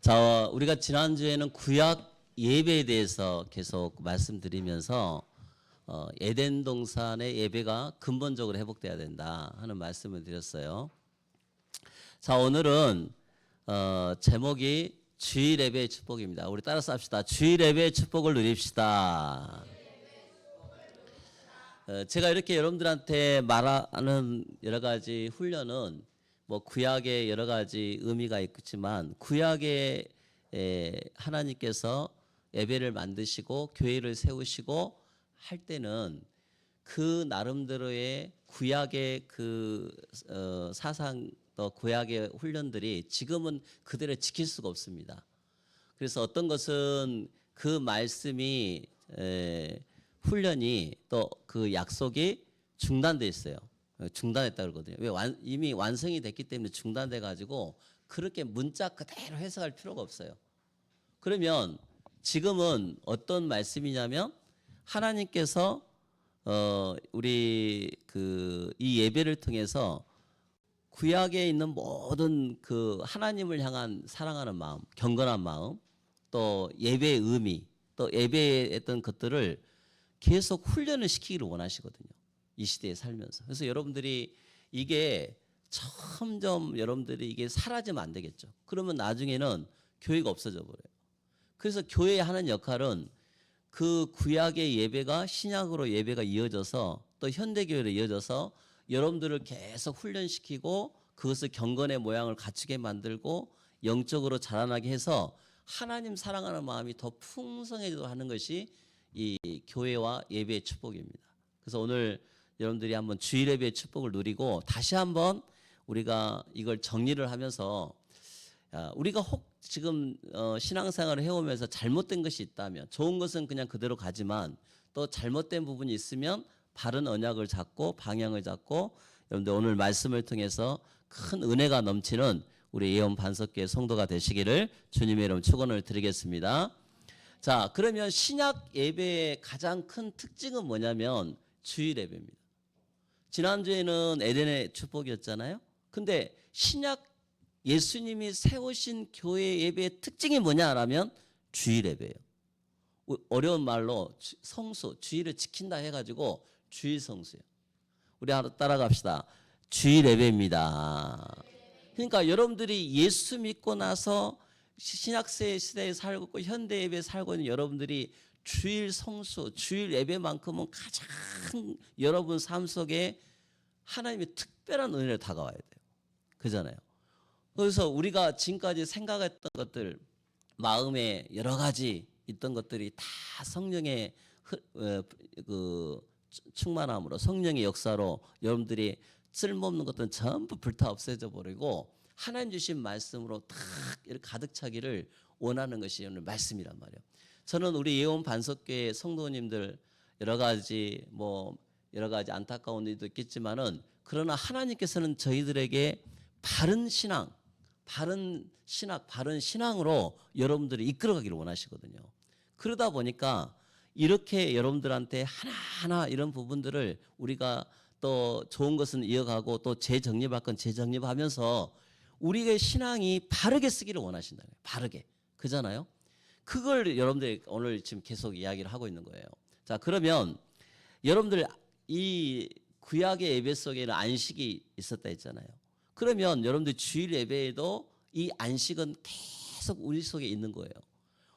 자, 우리가 지난주에는 구약 예배에 대해서 계속 말씀드리면서 에덴 동산의 예배가 근본적으로 회복돼야 된다 하는 말씀을 드렸어요. 자, 오늘은 제목이 주일 예배의 축복입니다. 우리 따라서 합시다. 주일 예배의 축복을 누립시다. 제가 이렇게 여러분들한테 말하는 여러 가지 훈련은 뭐 구약의 여러 가지 의미가 있지만 구약에 하나님께서 예배를 만드시고 교회를 세우시고 할 때는 그 나름대로의 구약의 그 사상 또 구약의 훈련들이 지금은 그대로 지킬 수가 없습니다. 그래서 어떤 것은 그 말씀이 훈련이 또 그 약속이 중단돼 있어요. 중단했다 그러거든요. 왜? 이미 완성이 됐기 때문에 중단돼 가지고 그렇게 문자 그대로 해석할 필요가 없어요. 그러면 지금은 어떤 말씀이냐면 하나님께서 우리 이 예배를 통해서 구약에 있는 모든 그 하나님을 향한 사랑하는 마음, 경건한 마음, 또 예배의 의미, 또 예배의 어떤 것들을 계속 훈련을 시키기를 원하시거든요. 이 시대에 살면서. 그래서 여러분들이 이게 점점 여러분들이 이게 사라지면 안 되겠죠. 그러면 나중에는 교회가 없어져 버려요. 그래서 교회에 하는 역할은 그 구약의 예배가 신약으로 예배가 이어져서 또 현대교회로 이어져서 여러분들을 계속 훈련시키고 그것을 경건의 모양을 갖추게 만들고 영적으로 자라나게 해서 하나님 사랑하는 마음이 더 풍성해지도록 하는 것이 이 교회와 예배의 축복입니다. 그래서 오늘 여러분들이 한번 주일 예배의 축복을 누리고 다시 한번 우리가 이걸 정리를 하면서 우리가 혹 지금 신앙생활을 해오면서 잘못된 것이 있다면 좋은 것은 그냥 그대로 가지만 또 잘못된 부분이 있으면 바른 언약을 잡고 방향을 잡고 여러분들 오늘 말씀을 통해서 큰 은혜가 넘치는 우리 예언 반석교회 성도가 되시기를 주님의 이름 축원을 드리겠습니다. 자, 그러면 신약 예배의 가장 큰 특징은 뭐냐면 주일 예배입니다. 지난주에는 에덴의 축복이었잖아요. 근데 신약 예수님이 세우신 교회 예배의 특징이 뭐냐라면 주일 예배예요. 어려운 말로 성수, 주일을 지킨다 해가지고 주일 성수예요. 우리 하나 따라갑시다. 주일 예배입니다. 그러니까 여러분들이 예수 믿고 나서 신약세 시대에 살고 있고 현대 예배에 살고 있는 여러분들이 주일 성수, 주일 예배만큼은 가장 여러분 삶 속에 하나님의 특별한 은혜를 다가와야 돼요. 그잖아요. 그래서 우리가 지금까지 생각했던 것들, 마음에 여러 가지 있던 것들이 다 성령의 충만함으로 성령의 역사로 여러분들이 쓸모없는 것들은 전부 불타 없애져 버리고 하나님 주신 말씀으로 딱 이렇게 가득 차기를 원하는 것이 오늘 말씀이란 말이에요. 저는 우리 예언 반석교회 성도님들 여러 가지 안타까운 일도 있겠지만은 그러나 하나님께서는 저희들에게 바른 신앙, 바른 신앙으로 여러분들이 이끌어가기를 원하시거든요. 그러다 보니까 이렇게 여러분들한테 하나하나 이런 부분들을 우리가 또 좋은 것은 이어가고 또 재정립할 건 재정립하면서 우리의 신앙이 바르게 쓰기를 원하신다는 거예요. 바르게. 그잖아요. 그걸 여러분들이 오늘 지금 계속 이야기를 하고 있는 거예요. 자, 그러면 여러분들 이 구약의 예배 속에는 안식이 있었다 했잖아요. 그러면 여러분들 주일 예배에도 이 안식은 계속 우리 속에 있는 거예요.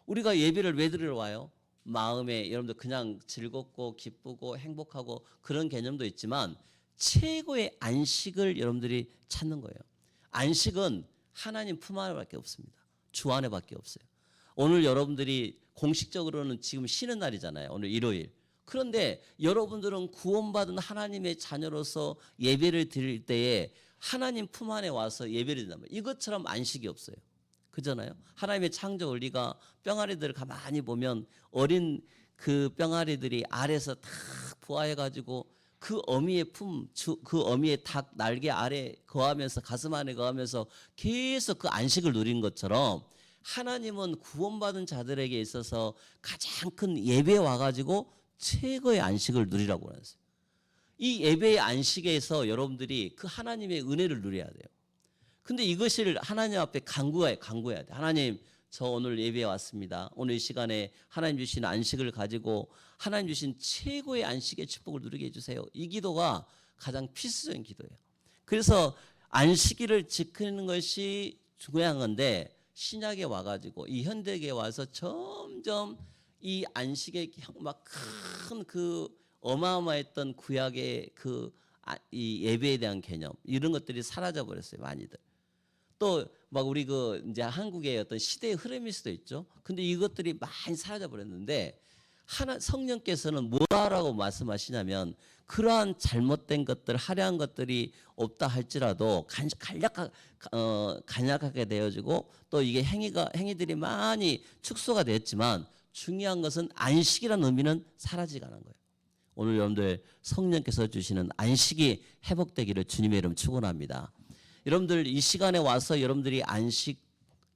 우리가 예배를 왜 드리러 와요? 마음에 여러분들 그냥 즐겁고 기쁘고 행복하고 그런 개념도 있지만 최고의 안식을 여러분들이 찾는 거예요. 안식은 하나님 품 안에밖에 없습니다. 주 안에밖에 없어요. 오늘 여러분들이 공식적으로는 지금 쉬는 날이잖아요. 오늘 일요일. 그런데 여러분들은 구원받은 하나님의 자녀로서 예배를 드릴 때에 하나님 품 안에 와서 예배를 드린다면 이것처럼 안식이 없어요. 그잖아요. 하나님의 창조 원리가 뿅아리들을 가만히 보면 어린 그 뿅아리들이 알에서 탁 부화해가지고 그 어미의 그 어미의 닭 날개 아래 거하면서 가슴 안에 거하면서 계속 그 안식을 누린 것처럼 하나님은 구원받은 자들에게 있어서 가장 큰 예배에 와가지고 최고의 안식을 누리라고 하셨어요. 이 예배의 안식에서 여러분들이 그 하나님의 은혜를 누려야 돼요. 근데 이것을 하나님 앞에 간구해야 돼. 하나님, 저 오늘 예배에 왔습니다. 오늘 이 시간에 하나님 주신 안식을 가지고 하나님 주신 최고의 안식의 축복을 누리게 해주세요. 이 기도가 가장 필수적인 기도예요. 그래서 안식일을 지키는 것이 중요한 건데 신약에 와가지고 이 현대에 와서 점점 이 안식의 막 큰 그 어마어마했던 구약의 이 예배에 대한 개념 이런 것들이 사라져 버렸어요. 많이들. 또 막 우리 이제 한국의 어떤 시대의 흐름일 수도 있죠. 근데 이것들이 많이 사라져 버렸는데 성령께서는 뭐라고 말씀하시냐면 그러한 잘못된 것들, 화려한 것들이 없다 할지라도 간략하게 되어지고 또 이게 행위들이 많이 축소가 됐지만 중요한 것은 안식이라는 의미는 사라지지 않은 거예요. 오늘 여러분들 성령께서 주시는 안식이 회복되기를 주님의 이름 축원합니다. 여러분들 이 시간에 와서 여러분들이 안식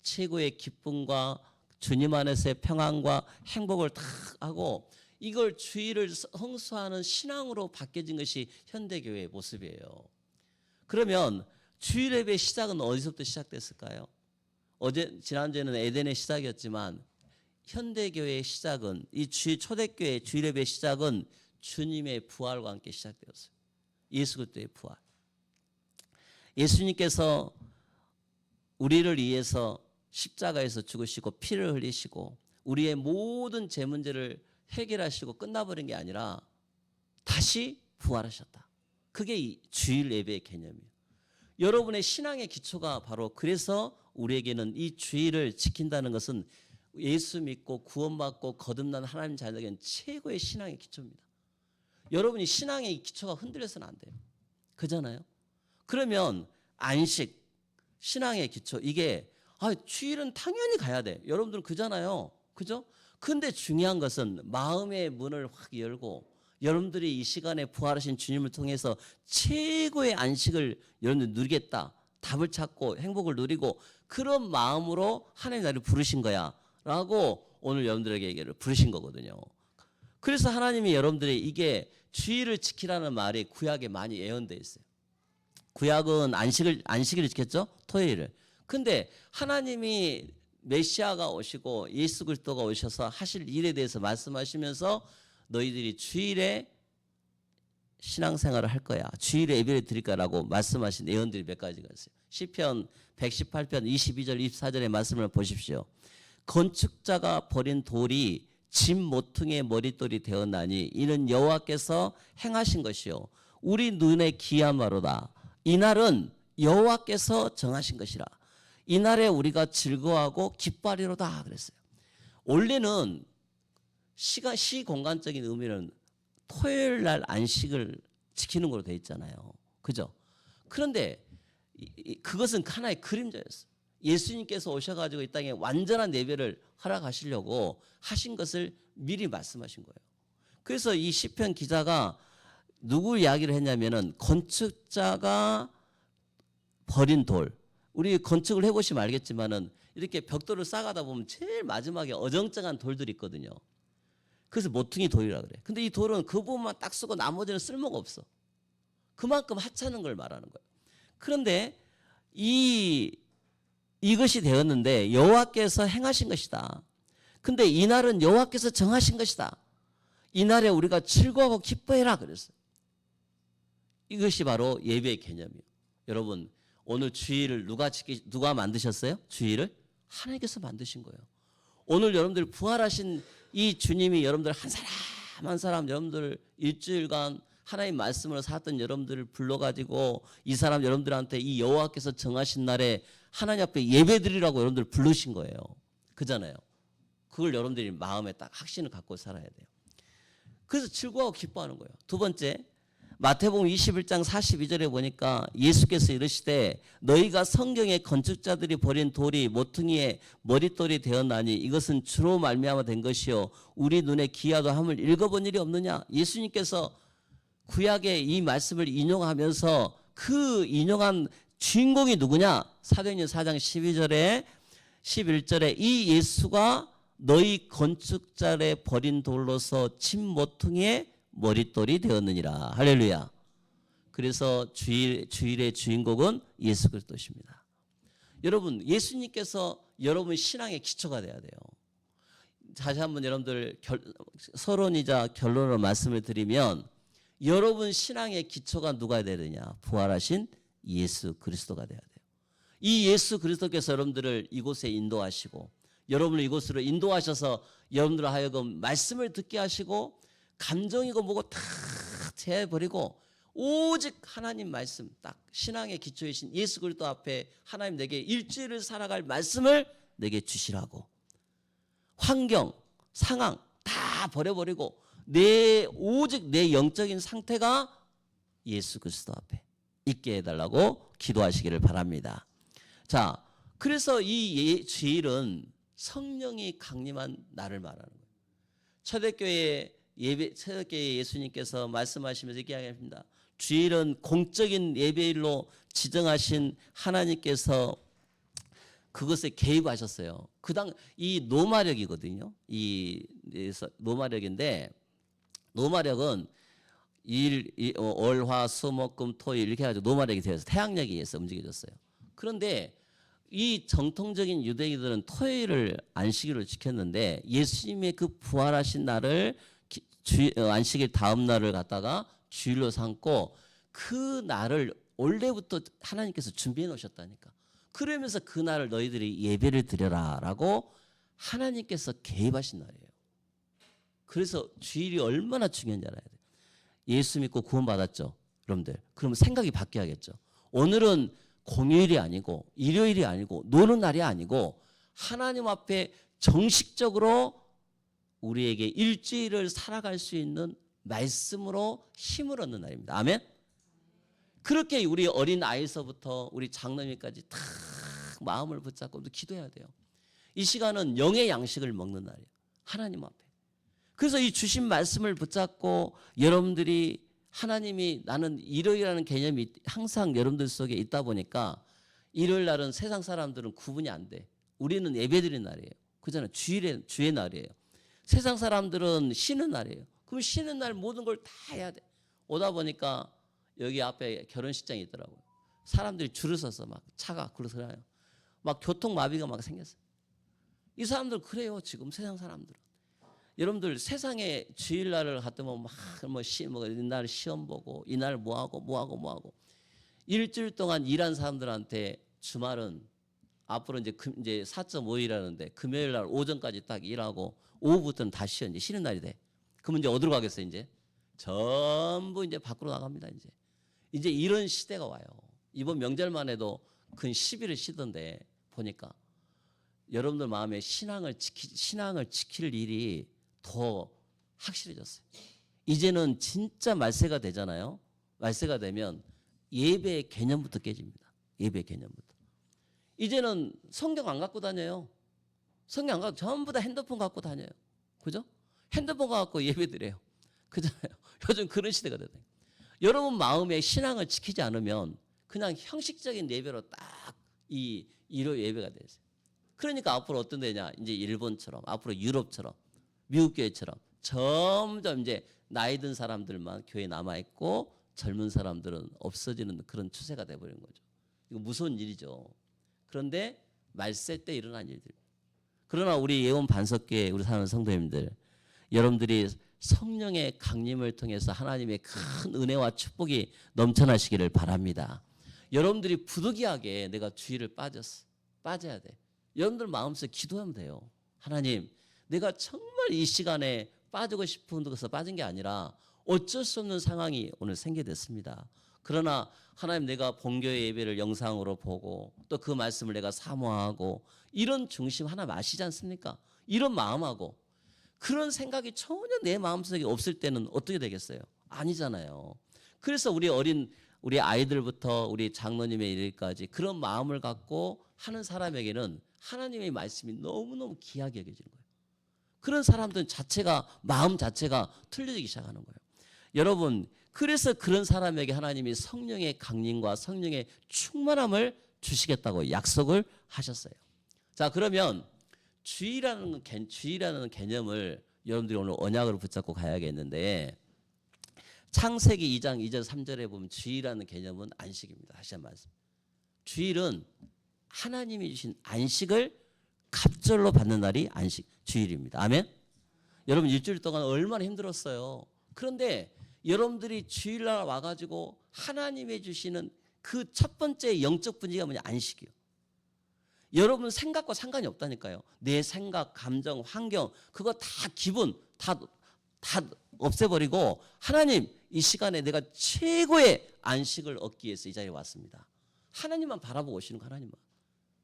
최고의 기쁨과 주님 안에서의 평안과 행복을 다 하고 이걸 주의를 성수하는 신앙으로 바뀌어진 것이 현대교회의 모습이에요. 그러면 주일 예배 시작은 어디서부터 시작됐을까요? 지난주에는 에덴의 시작이었지만 현대교회의 시작은 이 초대교회의 주일 예배의 시작은 주님의 부활과 함께 시작되었어요. 예수 그리스도의 부활. 예수님께서 우리를 위해서 십자가에서 죽으시고 피를 흘리시고 우리의 모든 죄 문제를 해결하시고 끝나버린 게 아니라 다시 부활하셨다. 그게 이 주일 예배의 개념이에요. 여러분의 신앙의 기초가 바로 그래서 우리에게는 이 주일을 지킨다는 것은 예수 믿고 구원받고 거듭난 하나님 자녀에게는 최고의 신앙의 기초입니다. 여러분이 신앙의 기초가 흔들려서는 안 돼요. 그잖아요. 그러면 안식, 신앙의 기초 이게 주일은 당연히 가야 돼. 여러분들은 그잖아요. 그죠? 근데 중요한 것은 마음의 문을 확 열고 여러분들이 이 시간에 부활하신 주님을 통해서 최고의 안식을 여러분들 누리겠다. 답을 찾고 행복을 누리고 그런 마음으로 하나님 나를 부르신 거야. 라고 오늘 여러분들에게 부르신 거거든요. 그래서 하나님이 여러분들이 이게 주일을 지키라는 말이 구약에 많이 예언되어 있어요. 구약은 안식일을 지켰죠? 토요일을. 근데 하나님이 메시아가 오시고 예수 그리스도가 오셔서 하실 일에 대해서 말씀하시면서 너희들이 주일에 신앙생활을 할 거야. 주일에 예배를 드릴 거라고 말씀하신 예언들이 몇 가지가 있어요. 시편 118편 22절 24절의 말씀을 보십시오. 건축자가 버린 돌이 집 모퉁이의 머릿돌이 되었나니 이는 여호와께서 행하신 것이요 우리 눈에 기이하마로다. 이날은 여호와께서 정하신 것이라. 이날에 우리가 즐거워하고 기뻐하리로다 그랬어요. 원래는 시공간적인 의미는 토요일 날 안식을 지키는 걸로 되어 있잖아요. 그죠? 그런데 그것은 하나의 그림자였어요. 예수님께서 오셔가지고 이 땅에 완전한 예배를 허락하시려고 하신 것을 미리 말씀하신 거예요. 그래서 이 시편 기자가 누구 이야기를 했냐면은 건축자가 버린 돌. 우리 건축을 해보시면 알겠지만은 이렇게 벽돌을 쌓아가다 보면 제일 마지막에 어정쩡한 돌들이 있거든요. 그래서 모퉁이 돌이라 그래. 근데 이 돌은 그 부분만 딱 쓰고 나머지는 쓸모가 없어. 그만큼 하찮은 걸 말하는 거예요. 그런데 이것이 되었는데 여호와께서 행하신 것이다. 근데 이날은 여호와께서 정하신 것이다. 이날에 우리가 즐거워하고 기뻐해라 그랬어요. 이것이 바로 예배의 개념이에요. 여러분 오늘 주일을 누가 만드셨어요? 주일을 하나님께서 만드신 거예요. 오늘 여러분들 부활하신 이 주님이 여러분들 한 사람 한 사람 여러분들 일주일간 하나님 말씀을 살았던 여러분들을 불러가지고 이 사람 여러분들한테 이 여호와께서 정하신 날에 하나님 앞에 예배드리라고 여러분들 부르신 거예요. 그잖아요. 그걸 여러분들이 마음에 딱 확신을 갖고 살아야 돼요. 그래서 즐거워하고 기뻐하는 거예요. 두 번째 마태복음 21장 42절에 보니까 예수께서 이르시되 너희가 성경의 건축자들이 버린 돌이 모퉁이의 머릿돌이 되었나니 이것은 주로 말미암아 된 것이요 우리 눈에 기이하도 함을 읽어본 일이 없느냐. 예수님께서 구약의 이 말씀을 인용하면서 그 인용한 주인공이 누구냐. 사도행전 4장 12절에 11절에 이 예수가 너희 건축자의 버린 돌로서 집 모퉁이의 머릿돌이 되었느니라. 할렐루야. 그래서 주일의 주인공은 예수 그리스도십니다. 여러분 예수님께서 여러분 신앙의 기초가 돼야 돼요. 다시 한번 여러분들 서론이자 결론으로 말씀을 드리면 여러분 신앙의 기초가 누가 돼야 되냐? 부활하신 예수 그리스도가 돼야 돼요. 이 예수 그리스도께서 여러분들을 이곳에 인도하시고 여러분을 이곳으로 인도하셔서 여러분들 하여금 말씀을 듣게 하시고 감정이고 뭐고 다 제버리고 오직 하나님 말씀 딱 신앙의 기초이신 예수 그리스도 앞에 하나님 내게 일주일을 살아갈 말씀을 내게 주시라고 환경, 상황 다 버려버리고 오직 내 영적인 상태가 예수 그리스도 앞에 있게 해달라고 기도하시기를 바랍니다. 자, 그래서 이 주일은 성령이 강림한 날을 말하는 거예요. 초대교회 예수님께서 말씀하시면서 이렇게 이야기합니다. 주일은 공적인 예배일로 지정하신 하나님께서 그것에 개입하셨어요. 이 노마력이거든요. 이 노마력인데 노마력은 월, 화, 수, 목, 금, 토일 이렇게 해가지고 노마력이 되어서 태양력에 의해서 움직여졌어요. 그런데 이 정통적인 유대인들은 토요일을 안식일로 지켰는데 예수님의 그 부활하신 날을 안식일 다음 날을 갖다가 주일로 삼고 그 날을 원래부터 하나님께서 준비해 놓으셨다니까. 그러면서 그 날을 너희들이 예배를 드려라라고 하나님께서 개입하신 날이에요. 그래서 주일이 얼마나 중요한지 알아야 돼요. 예수 믿고 구원받았죠, 여러분들. 그러면 생각이 바뀌어야겠죠. 오늘은 공휴일이 아니고 일요일이 아니고 노는 날이 아니고 하나님 앞에 정식적으로 우리에게 일주일을 살아갈 수 있는 말씀으로 힘을 얻는 날입니다. 아멘. 그렇게 우리 어린 아이서부터 우리 장로님까지 다 마음을 붙잡고 기도해야 돼요. 이 시간은 영의 양식을 먹는 날이에요. 하나님 앞에. 그래서 이 주신 말씀을 붙잡고 여러분들이 하나님이 나는 일요일이라는 개념이 항상 여러분들 속에 있다 보니까 일요일 날은 세상 사람들은 구분이 안 돼. 우리는 예배드리는 날이에요. 그잖아요. 주의 날이에요. 세상 사람들은 쉬는 날이에요. 그럼 쉬는 날 모든 걸 다 해야 돼. 오다 보니까 여기 앞에 결혼식장이 있더라고요. 사람들이 줄을 서서 막 차가 굴러서나요. 막 교통마비가 막 생겼어요. 이 사람들 그래요. 지금 세상 사람들은. 여러분들 세상에 주일날을 갔더니 이날 시험 보고 이날 뭐하고 일주일 동안 일한 사람들한테 주말은 앞으로 이제 4.5일이라는데 금요일 날 오전까지 딱 일하고 오후부터는 다 쉬어. 이제 쉬는 날이 돼. 그러면 이제 어디로 가겠어요? 이제 전부 이제 밖으로 나갑니다. 이제 이런 시대가 와요. 이번 명절만 해도 근 10일을 쉬던데 보니까 여러분들 마음에 신앙을 지킬 일이 더 확실해졌어요. 이제는 진짜 말세가 되잖아요. 말세가 되면 예배의 개념부터 깨집니다. 예배 개념부터. 이제는 성경 안 갖고 다녀요. 성경 안 갖고 전부 다 핸드폰 갖고 다녀요. 그죠? 핸드폰 갖고 예배드려요. 그잖아요. 요즘 그런 시대가 됐다. 여러분 마음에 신앙을 지키지 않으면 그냥 형식적인 예배로 딱 이 일요 예배가 되세요. 그러니까 앞으로 어떤 데냐? 이제 일본처럼 앞으로 유럽처럼 미국 교회처럼 점점 이제 나이 든 사람들만 교회에 남아 있고 젊은 사람들은 없어지는 그런 추세가 돼 버린 거죠. 이거 무서운 일이죠. 그런데 말세 때 일어난 일들. 그러나 우리 예원 반석교회 우리 사는 성도님들 여러분들이 성령의 강림을 통해서 하나님의 큰 은혜와 축복이 넘쳐나시기를 바랍니다. 여러분들이 부득이하게 내가 주일을 빠져야 돼. 여러분들 마음속에 기도하면 돼요. 하나님, 내가 정말 이 시간에 빠지고 싶은 곳에서 빠진 게 아니라 어쩔 수 없는 상황이 오늘 생기게 됐습니다. 그러나 하나님 내가 본교회 예배를 영상으로 보고 또 그 말씀을 내가 사모하고 이런 중심 하나님 아시지 않습니까? 이런 마음하고 그런 생각이 전혀 내 마음속에 없을 때는 어떻게 되겠어요? 아니잖아요. 그래서 우리 아이들부터 우리 장로님의 일까지 그런 마음을 갖고 하는 사람에게는 하나님의 말씀이 너무너무 귀하게 여겨지는 거예요. 그런 사람들 마음 자체가 틀려지기 시작하는 거예요. 여러분, 그래서 그런 사람에게 하나님이 성령의 강림과 성령의 충만함을 주시겠다고 약속을 하셨어요. 자, 그러면 주의라는 개념을 여러분들이 오늘 언약으로 붙잡고 가야겠는데 창세기 2장 2절 3절에 보면 주일이라는 개념은 안식입니다. 다시 한 말씀. 주일은 하나님이 주신 안식을 갑절로 받는 날이 안식 주일입니다. 아멘. 여러분 일주일 동안 얼마나 힘들었어요. 그런데 여러분들이 주일날 와가지고 하나님이 주시는 그 첫 번째 영적 분위기가 뭐냐? 안식이요. 여러분 생각과 상관이 없다니까요. 내 생각, 감정, 환경 그거 다 기분 다 없애버리고 하나님 이 시간에 내가 최고의 안식을 얻기 위해서 이 자리에 왔습니다. 하나님만 바라보고 오시는 거 하나님만.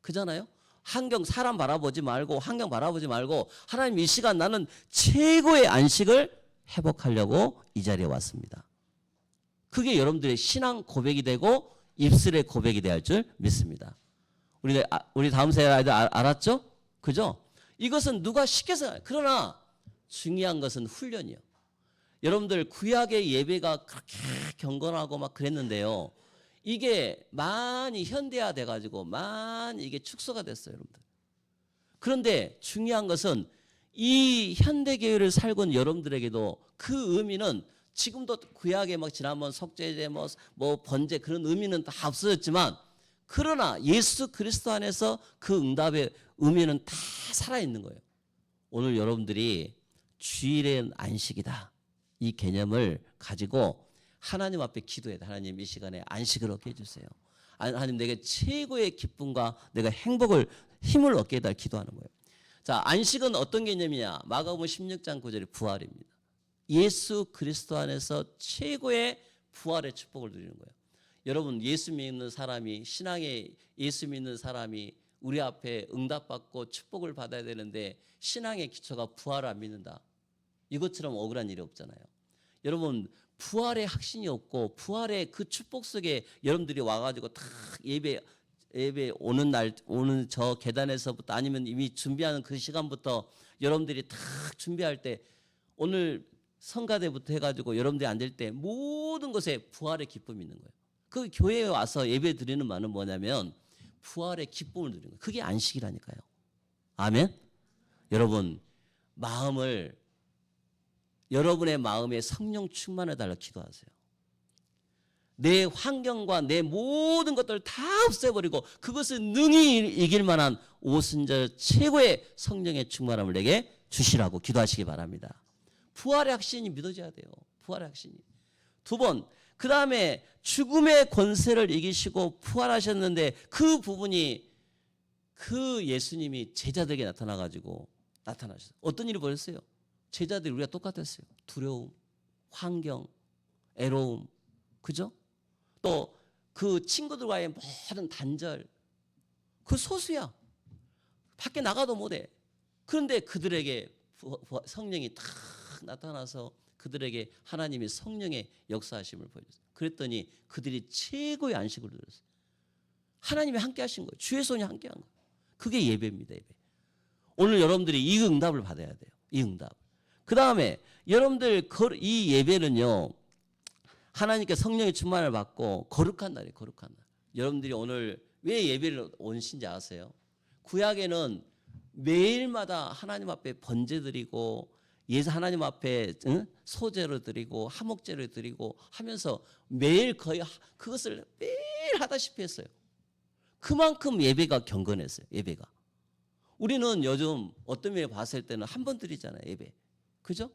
그잖아요. 환경 사람 바라보지 말고 환경 바라보지 말고 하나님 이 시간 나는 최고의 안식을 회복하려고 이 자리에 왔습니다. 그게 여러분들의 신앙 고백이 되고 입술의 고백이 돼야 할 줄 믿습니다. 우리 다음 세대 아이들 알았죠? 그죠? 이것은 누가 시켜서 그러나 중요한 것은 훈련이요. 여러분들 구약의 예배가 그렇게 경건하고 막 그랬는데요. 이게 많이 현대화 돼가지고 많이 이게 축소가 됐어요, 여러분들. 그런데 중요한 것은 이 현대교회를 살고 있는 여러분들에게도 그 의미는 지금도 구약에 막 지난번 속죄제 뭐 번제 그런 의미는 다 없어졌지만 그러나 예수 그리스도 안에서 그 응답의 의미는 다 살아있는 거예요. 오늘 여러분들이 주일의 안식이다. 이 개념을 가지고 하나님 앞에 기도해야 돼. 하나님 이 시간에 안식을 얻게 해주세요. 하나님 내게 최고의 기쁨과 내가 힘을 얻게 해달라 기도하는 거예요. 자, 안식은 어떤 개념이냐? 마가복음 16장 9절이 부활입니다. 예수 그리스도 안에서 최고의 부활의 축복을 누리는 거예요. 여러분 예수 믿는 사람이 신앙에 예수 믿는 사람이 우리 앞에 응답받고 축복을 받아야 되는데 신앙의 기초가 부활을 안 믿는다. 이것처럼 억울한 일이 없잖아요. 여러분 부활의 확신이 없고 부활의 그 축복 속에 여러분들이 와가지고 탁 예배 오는 날 오는 저 계단에서부터 아니면 이미 준비하는 그 시간부터 여러분들이 탁 준비할 때 오늘 성가대부터 해가지고 여러분들이 앉을 때 모든 것에 부활의 기쁨이 있는 거예요. 그 교회에 와서 예배 드리는 말은 뭐냐면 부활의 기쁨을 누리는 거예요. 그게 안식이라니까요. 아멘. 여러분 여러분의 마음에 성령 충만해 달라 기도하세요. 내 환경과 내 모든 것들을 다 없애버리고 그것을 능히 이길 만한 오순절 최고의 성령의 충만함을 내게 주시라고 기도하시기 바랍니다. 부활의 확신이 믿어져야 돼요. 부활의 확신이. 두 번, 그 다음에 죽음의 권세를 이기시고 부활하셨는데 그 부분이 그 예수님이 제자들에게 나타나셨어요. 어떤 일이 벌었어요? 제자들이 우리가 똑같았어요. 두려움, 환경, 애로움, 그죠? 또 그 친구들과의 모든 단절, 그 소수야. 밖에 나가도 못해. 그런데 그들에게 성령이 탁 나타나서 그들에게 하나님의 성령의 역사하심을 보여줬어요. 그랬더니 그들이 최고의 안식을 누렸어요. 하나님이 함께 하신 거예요. 주의 손이 함께 한 거예요. 그게 예배입니다. 예배. 오늘 여러분들이 이 응답을 받아야 돼요. 이 응답. 그 다음에 여러분들 이 예배는요. 하나님께 성령의 충만을 받고 거룩한 날이에요. 거룩한 날. 여러분들이 오늘 왜 예배를 오신지 아세요? 구약에는 매일마다 하나님 앞에 번제 드리고 예수 하나님 앞에 소제로 드리고 화목제로 드리고 하면서 매일 거의 그것을 매일 하다시피 했어요. 그만큼 예배가 경건했어요. 예배가. 우리는 요즘 어떤 면에 봤을 때는 한 번 드리잖아요. 예배. 그죠?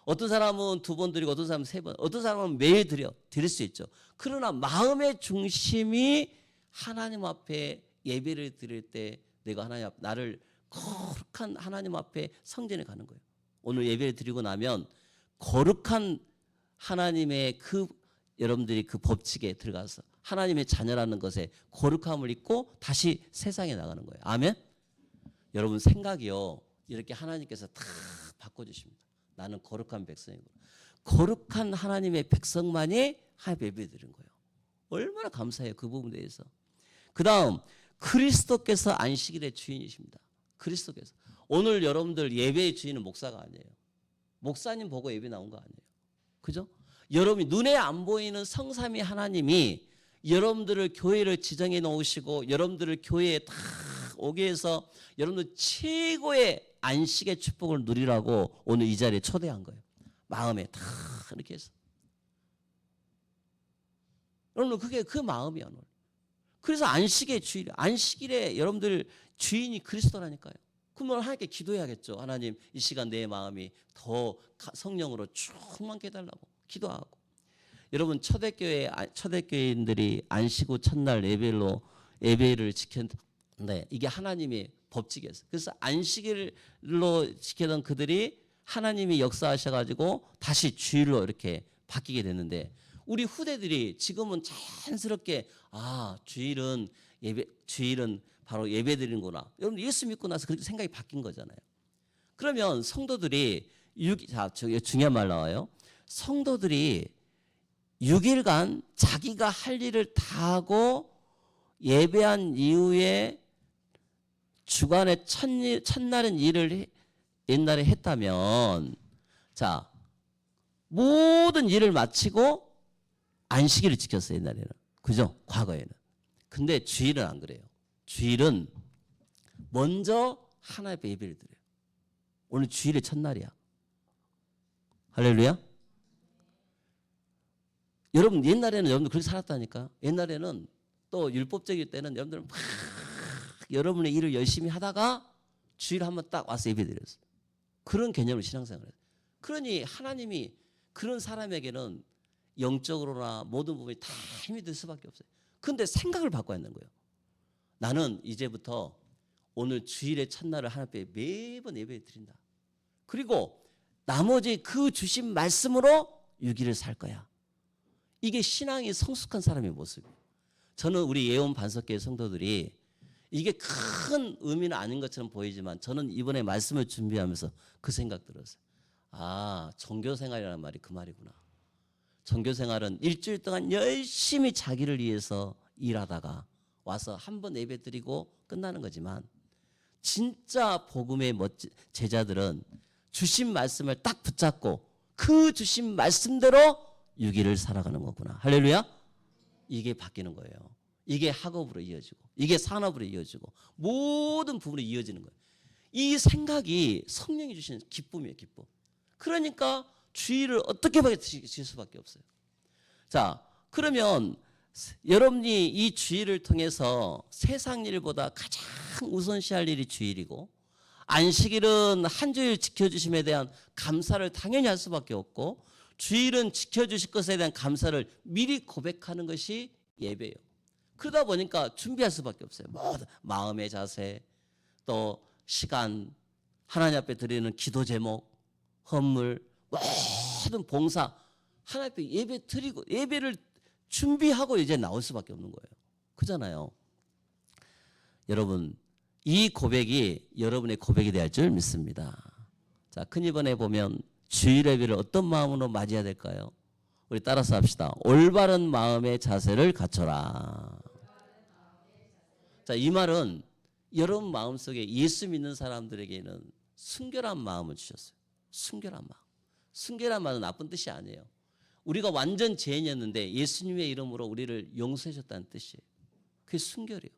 어떤 사람은 2번 드리고 어떤 사람은 3번, 어떤 사람은 매일 드릴 수 있죠. 그러나 마음의 중심이 하나님 앞에 예배를 드릴 때 내가 하나님 앞 나를 거룩한 하나님 앞에 성전에 가는 거예요. 오늘 예배를 드리고 나면 거룩한 하나님의 여러분들이 그 법칙에 들어가서 하나님의 자녀라는 것에 거룩함을 입고 다시 세상에 나가는 거예요. 아멘? 여러분 생각이요. 이렇게 하나님께서 다 바꿔주십니다. 나는 거룩한 백성이고 거룩한 하나님의 백성만이 하나님 예배 드리는 거예요. 얼마나 감사해요. 그 부분에 대해서. 그 다음 그리스도께서 안식일의 주인이십니다. 그리스도께서. 오늘 여러분들 예배의 주인은 목사가 아니에요. 목사님 보고 예배 나온 거 아니에요. 그죠? 여러분이 눈에 안 보이는 성삼위 하나님이 여러분들을 교회를 지정해 놓으시고 여러분들을 교회에 다 오게 해서 여러분들 최고의 안식의 축복을 누리라고 오늘 이 자리에 초대한 거예요. 마음에 다 이렇게 해서. 여러분 그게 그 마음이야 오늘. 그래서 안식의 주일, 안식일에 여러분들 주인이 그리스도라니까요. 그러면 하나님께 기도해야겠죠. 하나님, 이 시간 내 마음이 더 성령으로 충만케 해달라고 기도하고. 여러분, 초대교회인들이 안식 후 첫날 예배를 지켰는데 이게 하나님의 법칙이었어요. 그래서 안식일로 지키던 그들이 하나님이 역사하셔가지고 다시 주일로 이렇게 바뀌게 됐는데, 우리 후대들이 지금은 자연스럽게 주일은 바로 예배 드리는구나. 여러분, 예수 믿고 나서 그렇게 생각이 바뀐 거잖아요. 그러면 성도들이 저기 중요한 말 나와요. 성도들이 6일간 자기가 할 일을 다 하고 예배한 이후에 주간의 첫날은 일을 옛날에 했다면, 자, 모든 일을 마치고 안식일을 지켰어요, 옛날에는. 그죠? 과거에는. 근데 주일은 안 그래요. 주일은 먼저 하나님 앞에 예배를 드려요. 오늘 주일의 첫날이야. 할렐루야. 여러분, 옛날에는 여러분들 그렇게 살았다니까. 옛날에는 또 율법적일 때는 여러분들은 막 여러분의 일을 열심히 하다가 주일 한번 딱 와서 예배 드렸어요. 그런 개념으로 신앙생활을 해요. 그러니 하나님이 그런 사람에게는 영적으로나 모든 부분이 다 힘이 들 수밖에 없어요. 그런데 생각을 바꿔야 하는 거예요. 나는 이제부터 오늘 주일의 첫날을 하나님 앞에 매번 예배 드린다. 그리고 나머지 그 주신 말씀으로 6일을 살 거야. 이게 신앙이 성숙한 사람의 모습이에요. 저는 우리 예언 반석교회 성도들이 이게 큰 의미는 아닌 것처럼 보이지만, 저는 이번에 말씀을 준비하면서 그 생각 들었어요. 종교생활이라는 말이 그 말이구나. 종교생활은 일주일 동안 열심히 자기를 위해서 일하다가 와서 한 번 예배 드리고 끝나는 거지만, 진짜 복음의 제자들은 주신 말씀을 딱 붙잡고 그 주신 말씀대로 6일을 살아가는 거구나. 할렐루야. 이게 바뀌는 거예요. 이게 학업으로 이어지고, 이게 산업으로 이어지고, 모든 부분이 이어지는 거예요. 이 생각이 성령이 주시는 기쁨이에요, 기쁨. 그러니까 주일을 어떻게 지킬 수밖에 없어요. 자, 그러면 여러분이 이 주일을 통해서 세상 일보다 가장 우선시할 일이 주일이고, 안식일은 한 주일 지켜주심에 대한 감사를 당연히 할 수밖에 없고, 주일은 지켜주실 것에 대한 감사를 미리 고백하는 것이 예배예요. 그러다 보니까 준비할 수밖에 없어요. 마음의 자세, 또 시간, 하나님 앞에 드리는 기도 제목, 헌물, 모든 봉사, 하나님 앞에 예배 드리고 예배를 준비하고 이제 나올 수밖에 없는 거예요. 그잖아요. 여러분, 이 고백이 여러분의 고백이 될 줄 믿습니다. 자, 큰 이번에 보면 주일 예배를 어떤 마음으로 맞이해야 될까요? 우리 따라서 합시다. 올바른 마음의 자세를 갖춰라. 자, 이 말은 여러분 마음속에 예수 믿는 사람들에게는 순결한 마음을 주셨어요. 순결한 마음. 순결한 마음은 나쁜 뜻이 아니에요. 우리가 완전 죄인이었는데 예수님의 이름으로 우리를 용서해 줬다는 뜻이에요. 그게 순결이에요.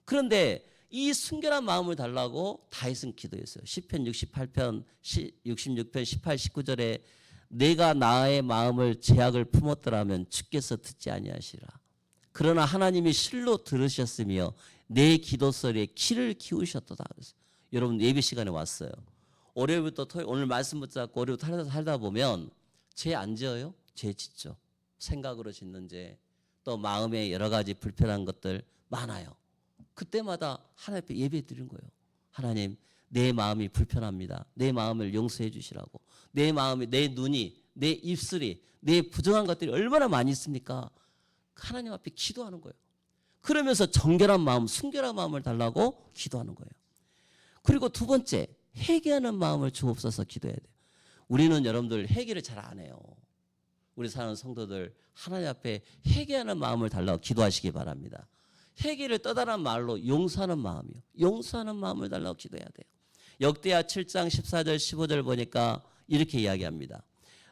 그런데 이 순결한 마음을 달라고 다윗은 기도했어요. 시편 68편 18, 19절에 내가 나의 마음을 죄악을 품었더라면 주께서 듣지 아니하시라. 그러나 하나님이 실로 들으셨으며 내 기도 소리에 귀를 기울이셨도다. 여러분, 예배 시간에 왔어요. 월요일부터 토요일, 오늘 말씀 붙잡고 월요일부터 살다 보면 죄 안 지어요? 죄 짓죠. 생각으로 짓는 죄, 또 마음에 여러 가지 불편한 것들 많아요. 그때마다 하나님 앞에 예배 드린 거예요. 하나님, 내 마음이 불편합니다. 내 마음을 용서해 주시라고. 내 마음이, 내 눈이, 내 입술이, 내 부정한 것들이 얼마나 많이 있습니까? 하나님 앞에 기도하는 거예요. 그러면서 정결한 마음, 순결한 마음을 달라고 기도하는 거예요. 그리고 두 번째, 회개하는 마음을 주옵소서 기도해야 돼요. 우리는 여러분들 회개를 잘 안 해요. 우리 사는 성도들 하나님 앞에 회개하는 마음을 달라고 기도하시기 바랍니다. 회개를 떠다란 말로 용서하는 마음이요. 용서하는 마음을 달라고 기도해야 돼요. 역대하 7장 14절 15절 보니까 이렇게 이야기합니다.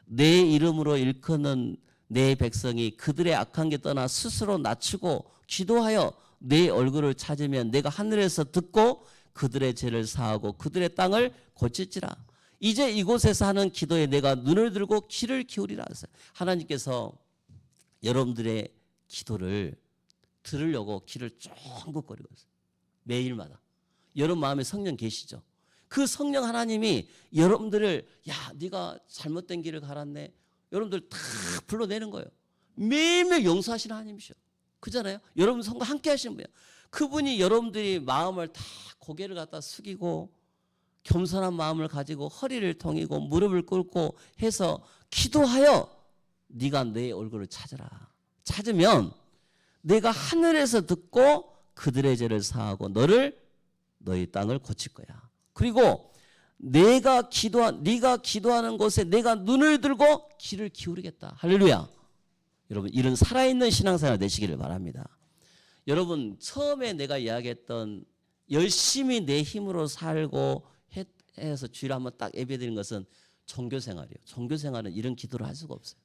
내 이름으로 일컫는 내 백성이 그들의 악한 게 떠나 스스로 낮추고 기도하여 내 얼굴을 찾으면 내가 하늘에서 듣고 그들의 죄를 사하고 그들의 땅을 고칠지라. 이제 이곳에서 하는 기도에 내가 눈을 들고 귀를 기울이라 하세요. 하나님께서 여러분들의 기도를 들으려고 귀를 쫑긋거리고 있어요. 매일마다. 여러분 마음에 성령 계시죠? 그 성령 하나님이 여러분들을 야 네가 잘못된 길을 갈았네. 여러분들 다 불러내는 거예요. 매일매일 용서하시는 하나님이셔. 그잖아요. 여러분 성과 함께 하시는 분이야. 그분이 여러분들이 마음을 다 고개를 갖다 숙이고 겸손한 마음을 가지고 허리를 통이고 무릎을 꿇고 해서 기도하여 네가 내 얼굴을 찾으라. 찾으면 내가 하늘에서 듣고 그들의 죄를 사하고 너희 땅을 고칠 거야. 그리고 네가 기도하는 곳에 내가 눈을 들고 귀를 기울이겠다. 할렐루야. 여러분 이런 살아있는 신앙생활 되시기를 바랍니다. 여러분 처음에 내가 이야기했던 열심히 내 힘으로 살고 해서 주일 한번 딱 예배드리는 것은 종교생활이에요. 종교생활은 이런 기도를 할 수가 없어요.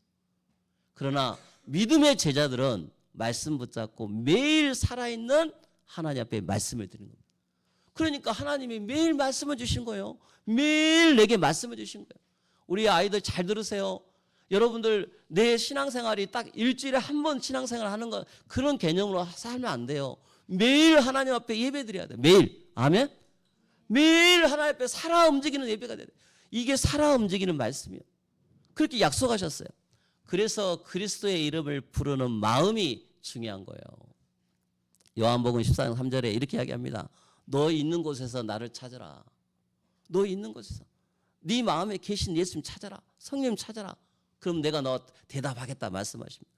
그러나 믿음의 제자들은 말씀 붙잡고 매일 살아있는 하나님 앞에 말씀을 드리는 겁니다. 그러니까 하나님이 매일 말씀을 주신 거예요. 매일 내게 말씀을 주신 거예요. 우리 아이들 잘 들으세요. 여러분들 내 신앙생활이 딱 일주일에 한 번 신앙생활 하는 거 그런 개념으로 살면 안 돼요. 매일 하나님 앞에 예배 드려야 돼요. 매일. 아멘. 매일 하나님 앞에 살아 움직이는 예배가 돼야 돼요. 이게 살아 움직이는 말씀이에요. 그렇게 약속하셨어요. 그래서 그리스도의 이름을 부르는 마음이 중요한 거예요. 요한복음 14장 3절에 이렇게 이야기합니다. 너 있는 곳에서 나를 찾아라. 너 있는 곳에서 네 마음에 계신 예수님 찾아라. 성령 찾아라. 그럼 내가 너 대답하겠다 말씀하십니다.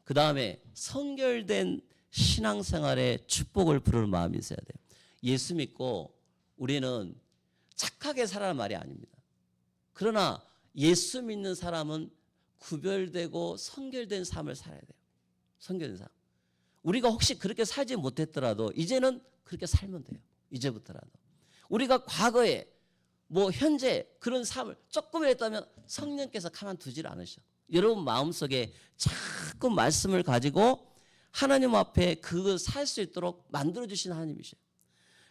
그 다음에 성결된 신앙생활에 축복을 부르는 마음이 있어야 돼요. 예수 믿고 우리는 착하게 살아라는 말이 아닙니다. 그러나 예수 믿는 사람은 구별되고 성결된 삶을 살아야 돼요. 성결된 삶. 우리가 혹시 그렇게 살지 못했더라도 이제는 그렇게 살면 돼요. 이제부터라도. 우리가 과거에 현재 그런 삶을 조금이라도 했다면 성령께서 가만두질 않으셔. 여러분 마음속에 자꾸 말씀을 가지고 하나님 앞에 그걸 살 수 있도록 만들어주신 하나님이셔요.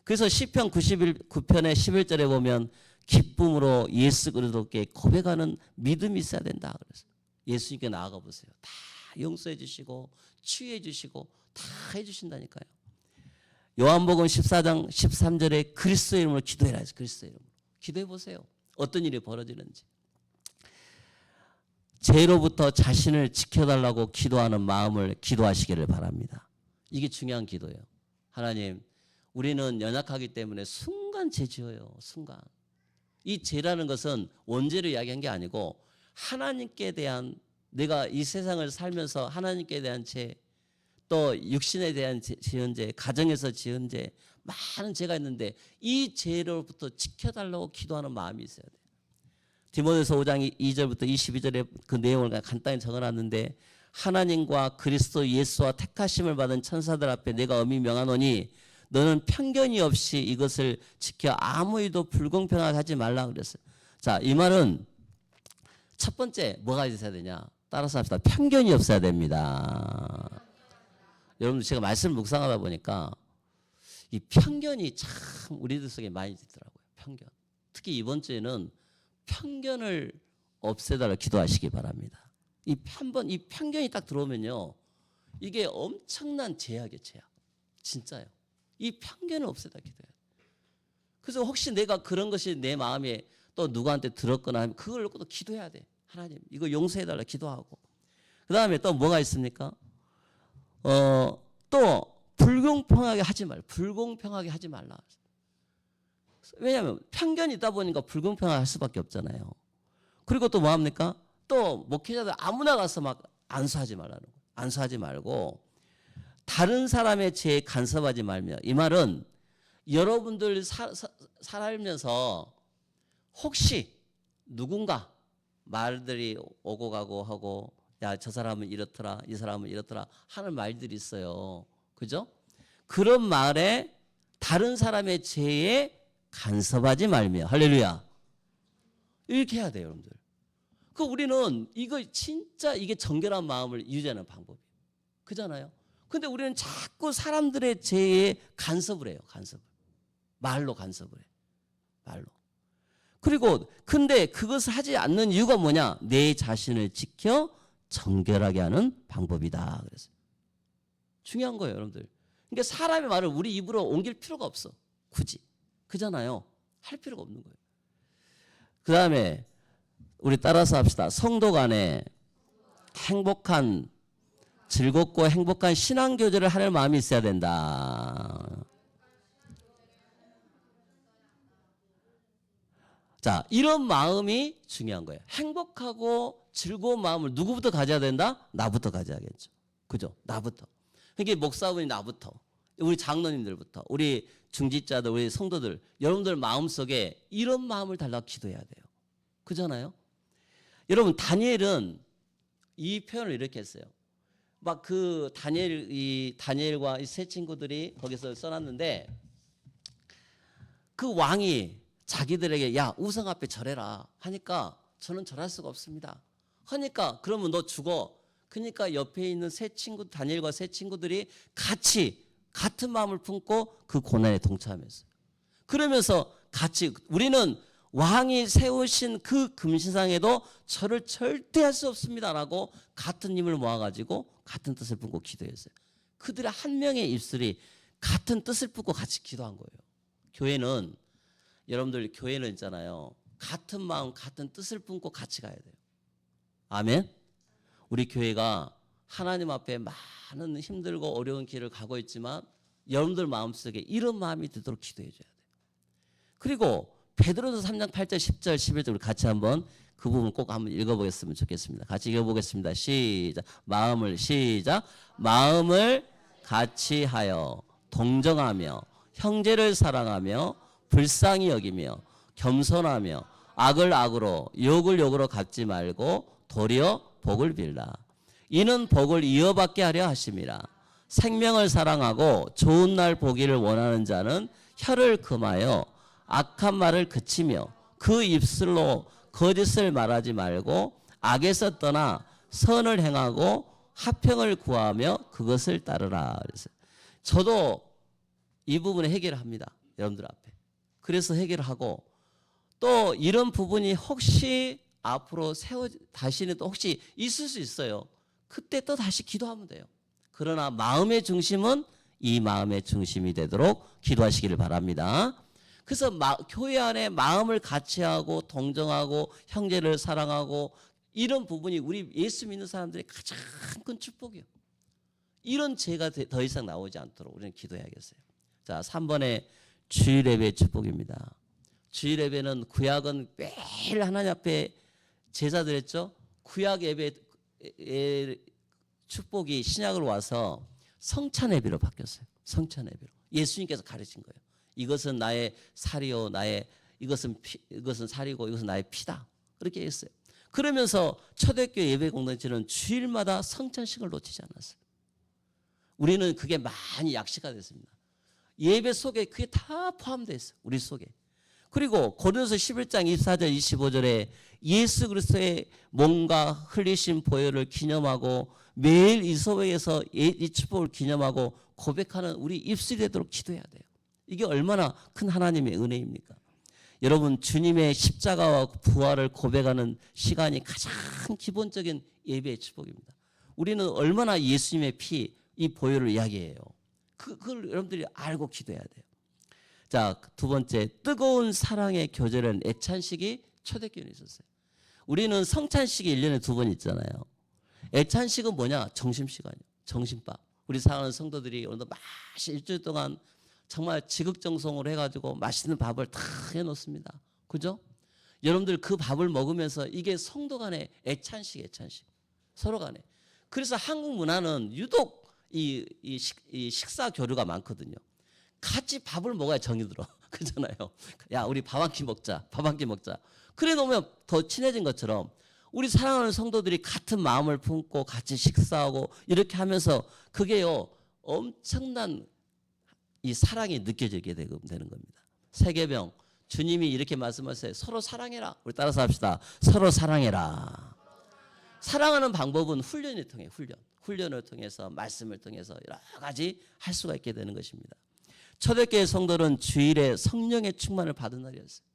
그래서 시편 99편의 11절에 보면 기쁨으로 예수 그리스도께 고백하는 믿음이 있어야 된다. 그래서 예수님께 나아가 보세요. 다 용서해 주시고 치유해 주시고 다 해주신다니까요. 요한복음 14장 13절에 그리스도의 이름으로 기도해라 해서 그리스도의 이름으로 기도해 보세요. 어떤 일이 벌어지는지. 죄로부터 자신을 지켜달라고 기도하는 마음을 기도하시기를 바랍니다. 이게 중요한 기도예요. 하나님, 우리는 연약하기 때문에 순간 죄 지어요. 순간. 이 죄라는 것은 원죄를 이야기한 게 아니고 하나님께 대한 내가 이 세상을 살면서 하나님께 대한 죄, 또 육신에 대한 지은 죄, 가정에서 지은 죄, 많은 죄가 있는데 이 죄로부터 지켜달라고 기도하는 마음이 있어야 돼요. 디모데서 5장 2절부터 22절에 그 내용을 간단히 적어놨는데 하나님과 그리스도 예수와 택하심을 받은 천사들 앞에 내가 엄히 명하노니 너는 편견이 없이 이것을 지켜 아무 일도 불공평하게 하지 말라 그랬어요. 자, 이 말은 첫 번째 뭐가 있어야 되냐? 따라서 합시다. 편견이 없어야 됩니다. 여러분 제가 말씀을 묵상하다 보니까 이 편견이 참 우리들 속에 많이 있더라고요. 편견. 특히 이번 주에는 편견을 없애달라 기도하시기 바랍니다. 이 편견이 딱 들어오면요. 이게 엄청난 죄악이에요. 죄악. 진짜요. 이 편견을 없애다 기도해야 돼요. 그래서 혹시 내가 그런 것이 내 마음에 또 누구한테 들었거나 하면 그걸 놓고 또 기도해야 돼. 하나님 이거 용서해달라 기도하고. 그 다음에 또 뭐가 있습니까? 또 불공평하게 하지 말라. 불공평하게 하지 말라. 왜냐하면 편견이 있다 보니까 불공평하게 할 수밖에 없잖아요. 그리고 또 뭐합니까? 또 목회자들 아무나 가서 막 안수하지 말라는 거예요. 안수하지 말고 다른 사람의 죄에 간섭하지 말며. 이 말은 여러분들 살면서 혹시 누군가 말들이 오고 가고 하고 야, 저 사람은 이렇더라, 이 사람은 이렇더라 하는 말들이 있어요. 그죠? 그런 말에 다른 사람의 죄에 간섭하지 말며. 할렐루야. 이렇게 해야 돼요, 여러분들. 우리는 이거 진짜 이게 정결한 마음을 유지하는 방법이에요. 그잖아요. 근데 우리는 자꾸 사람들의 죄에 간섭을 해요. 간섭을. 말로 간섭을 해. 말로. 그리고 근데 그것을 하지 않는 이유가 뭐냐? 내 자신을 지켜 정결하게 하는 방법이다. 그래서 중요한 거예요, 여러분들. 그러니까 사람의 말을 우리 입으로 옮길 필요가 없어. 굳이. 그잖아요. 할 필요가 없는 거예요. 그 다음에 우리 따라서 합시다. 성도 간에 행복한, 즐겁고 행복한 신앙교제를 하는 마음이 있어야 된다. 자, 이런 마음이 중요한 거예요. 행복하고 즐거운 마음을 누구부터 가져야 된다? 나부터 가져야겠죠. 그죠? 나부터. 그러니까 목사분이 나부터, 우리 장로님들부터, 우리 중직자들, 우리 성도들, 여러분들 마음속에 이런 마음을 달라고 기도해야 돼요. 그잖아요? 여러분, 다니엘은 이 표현을 이렇게 했어요. 막 그 다니엘과 이 세 친구들이 거기서 써놨는데, 그 왕이 자기들에게 야, 우상 앞에 절해라 하니까 저는 절할 수가 없습니다 하니까 그러면 너 죽어. 그러니까 옆에 있는 세 친구, 다니엘과 세 친구들이 같은 마음을 품고 그 고난에 동참했어요. 그러면서 같이 우리는 왕이 세우신 그 금신상에도 절을 절대 할 수 없습니다라고 같은 힘을 모아가지고 같은 뜻을 품고 기도했어요. 그들의 한 명의 입술이 같은 뜻을 품고 같이 기도한 거예요. 교회는, 여러분들 교회는 있잖아요. 같은 마음, 같은 뜻을 품고 같이 가야 돼요. 아멘? 우리 교회가 하나님 앞에 많은 힘들고 어려운 길을 가고 있지만 여러분들 마음속에 이런 마음이 들도록 기도해 줘야 돼요. 그리고 베드로서 3장 8절 10절 11절 우리 같이 한번 그 부분 꼭 한번 읽어보겠으면 좋겠습니다. 같이 읽어보겠습니다. 시작. 마음을 같이 하여 동정하며 형제를 사랑하며 불쌍히 여기며 겸손하며 악을 악으로 욕을 욕으로 갚지 말고 도리어 복을 빌라. 이는 복을 이어받게 하려 하심이라. 생명을 사랑하고 좋은 날 보기를 원하는 자는 혀를 금하여 악한 말을 그치며 그 입술로 거짓을 말하지 말고 악에서 떠나 선을 행하고 화평을 구하며 그것을 따르라. 그래서 저도 이 부분에 해결을 합니다. 여러분들 앞에. 그래서 해결을 하고 또 이런 부분이 혹시 앞으로 다시는 또 혹시 있을 수 있어요. 그때 또 다시 기도하면 돼요. 그러나 마음의 중심은 이 마음의 중심이 되도록 기도하시기를 바랍니다. 그래서 교회 안에 마음을 같이 하고 동정하고 형제를 사랑하고 이런 부분이 우리 예수 믿는 사람들의 가장 큰 축복이에요. 이런 죄가 더 이상 나오지 않도록 우리는 기도해야겠어요. 자, 3번에 주일 예배 축복입니다. 주일 예배는 구약은 매일 하나님 앞에 제사 드렸죠. 구약 예배 축복이 신약으로 와서 성찬 예배로 바뀌었어요. 성찬 예배로. 예수님께서 가르친 거예요. 이것은 나의 살이요, 이것은 살이고 이것은 나의 피다. 그렇게 했어요. 그러면서 초대교회 예배 공동체는 주일마다 성찬식을 놓치지 않았어요. 우리는 그게 많이 약시가 됐습니다. 예배 속에 그게 다 포함되어 있어요. 우리 속에. 그리고 고린도서 11장 24절 25절에 예수 그리스도의 몸과 흘리신 보혈을 기념하고 매일 이 소회에서 이 축복을 기념하고 고백하는 우리 입술이 되도록 기도해야 돼요. 이게 얼마나 큰 하나님의 은혜입니까? 여러분, 주님의 십자가와 부활을 고백하는 시간이 가장 기본적인 예배의 축복입니다. 우리는 얼마나 예수님의 피, 이 보혈을 이야기해요. 그걸 여러분들이 알고 기도해야 돼요. 자, 두 번째, 뜨거운 사랑의 교제는 애찬식이 초대교회에 있었어요. 우리는 성찬식이 1년에 2번 있잖아요. 애찬식은 뭐냐? 점심시간이요. 점심밥. 우리 사랑하는 성도들이 오늘도 일주일 동안 정말 지극정성으로 해가지고 맛있는 밥을 다 해놓습니다. 그죠? 여러분들 그 밥을 먹으면서 이게 성도 간의 애찬식. 서로 간에. 그래서 한국 문화는 유독 이 식사 교류가 많거든요. 같이 밥을 먹어야 정이 들어. 그렇잖아요. 야, 우리 밥 한 끼 먹자. 그래 놓으면 더 친해진 것처럼 우리 사랑하는 성도들이 같은 마음을 품고 같이 식사하고 이렇게 하면서 그게요, 엄청난 이 사랑이 느껴지게 되는 겁니다. 세계병, 주님이 이렇게 말씀하세요. 서로 사랑해라. 우리 따라서 합시다. 서로 사랑해라. 사랑하는 방법은 훈련을 통해 훈련을 통해서 말씀을 통해서 여러 가지 할 수가 있게 되는 것입니다. 초대교회 성도는 주일에 성령의 충만을 받은 날이었어요.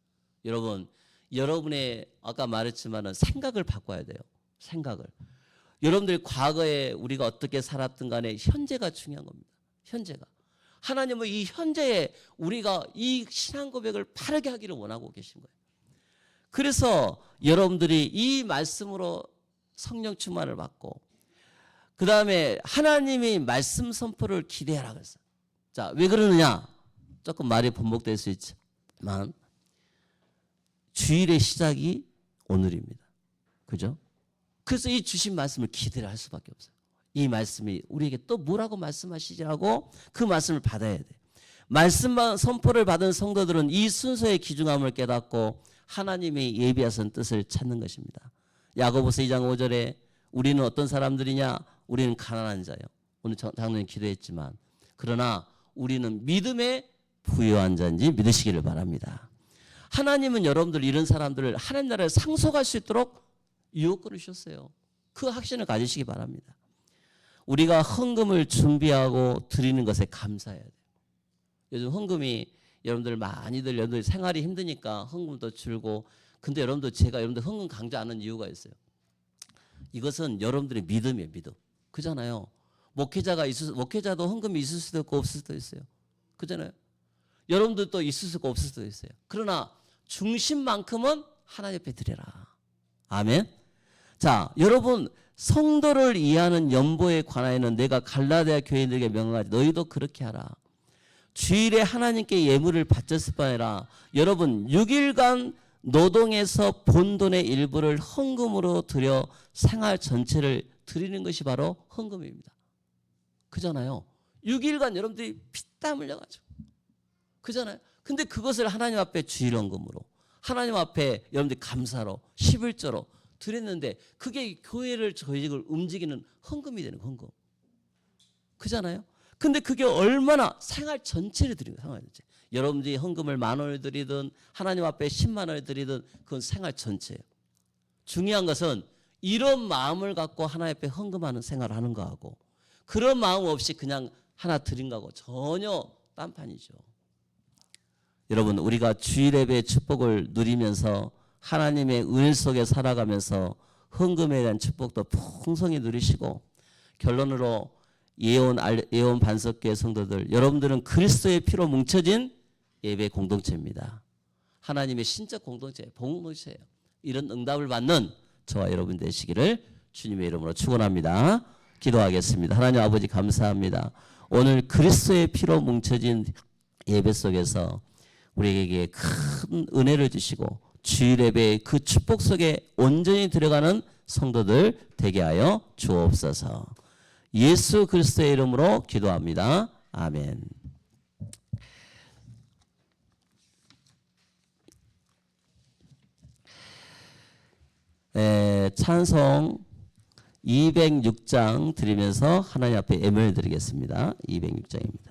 여러분, 여러분의 아까 말했지만은 생각을 바꿔야 돼요. 생각을. 여러분들이 과거에 우리가 어떻게 살았든 간에 현재가 중요한 겁니다. 현재가. 하나님은 이 현재에 우리가 이 신앙 고백을 바르게 하기를 원하고 계신 거예요. 그래서 여러분들이 이 말씀으로 성령 충만을 받고 그 다음에 하나님이 말씀 선포를 기대하라 그랬어요. 자, 왜 그러느냐? 조금 말이 번복될 수 있지만 주일의 시작이 오늘입니다. 그죠? 그래서 이 주신 말씀을 기대를 할 수밖에 없어요. 이 말씀이 우리에게 또 뭐라고 말씀하시지라고 그 말씀을 받아야 돼. 말씀 선포를 받은 성도들은 이 순서의 귀중함을 깨닫고 하나님의 예비하신 뜻을 찾는 것입니다. 야고보서 2장 5절에 우리는 어떤 사람들이냐? 우리는 가난한 자요. 오늘 장로님 기도했지만 그러나 우리는 믿음에 부유한 자인지 믿으시기를 바랍니다. 하나님은 여러분들 이런 사람들을 하나님 나라에 상속할 수 있도록 유혹권을 주셨어요. 그 확신을 가지시기 바랍니다. 우리가 헌금을 준비하고 드리는 것에 감사해야 돼요. 요즘 헌금이 여러분들 생활이 힘드니까 헌금도 줄고 근데 제가 여러분들 헌금 강조 안 하는 이유가 있어요. 이것은 여러분들의 믿음이에요. 믿음. 그잖아요. 목회자도 헌금이 있을 수도 있고 없을 수도 있어요. 그잖아요. 여러분들도 있을 수도 없을 수도 있어요. 그러나 중심만큼은 하나님 앞에 드려라. 아멘. 자, 여러분 성도를 이해하는 연보에 관하여는 내가 갈라디아 교인들에게 명하지 너희도 그렇게 하라. 주일에 하나님께 예물을 바쳤을 뿐 아니라 여러분 6일간 노동해서 본 돈의 일부를 헌금으로 드려 생활 전체를 드리는 것이 바로 헌금입니다. 그잖아요. 6일간 여러분들이 피땀 흘려가지고 그잖아요. 근데 그것을 하나님 앞에 주일 헌금으로 하나님 앞에 여러분들이 감사로 11조로 드렸는데 그게 교회를 조직을 움직이는 헌금이 되는 헌금. 그잖아요. 근데 그게 얼마나 생활 전체를 드리는 거예요. 생활 전체. 여러분들이 헌금을 10,000원을 드리든 하나님 앞에 10만 원을 드리든 그건 생활 전체예요. 중요한 것은 이런 마음을 갖고 하나님 앞에 헌금하는 생활을 하는 거하고 그런 마음 없이 그냥 하나 드린 거하고 전혀 딴판이죠. 여러분 우리가 주일 예배의 축복을 누리면서 하나님의 은혜 속에 살아가면서 헌금에 대한 축복도 풍성히 누리시고 결론으로 예언 반석교회 성도들 여러분들은 그리스도의 피로 뭉쳐진 예배 공동체입니다. 하나님의 신적 공동체, 공동체예요. 이런 응답을 받는 저와 여러분 되시기를 주님의 이름으로 축원합니다. 기도하겠습니다. 하나님 아버지 감사합니다. 오늘 그리스도의 피로 뭉쳐진 예배 속에서 우리에게 큰 은혜를 주시고 주일 예배의 그 축복 속에 온전히 들어가는 성도들 되게 하여 주옵소서. 예수 그리스도의 이름으로 기도합니다. 아멘. 찬송 206장 드리면서 하나님 앞에 예물을 드리겠습니다. 206장입니다.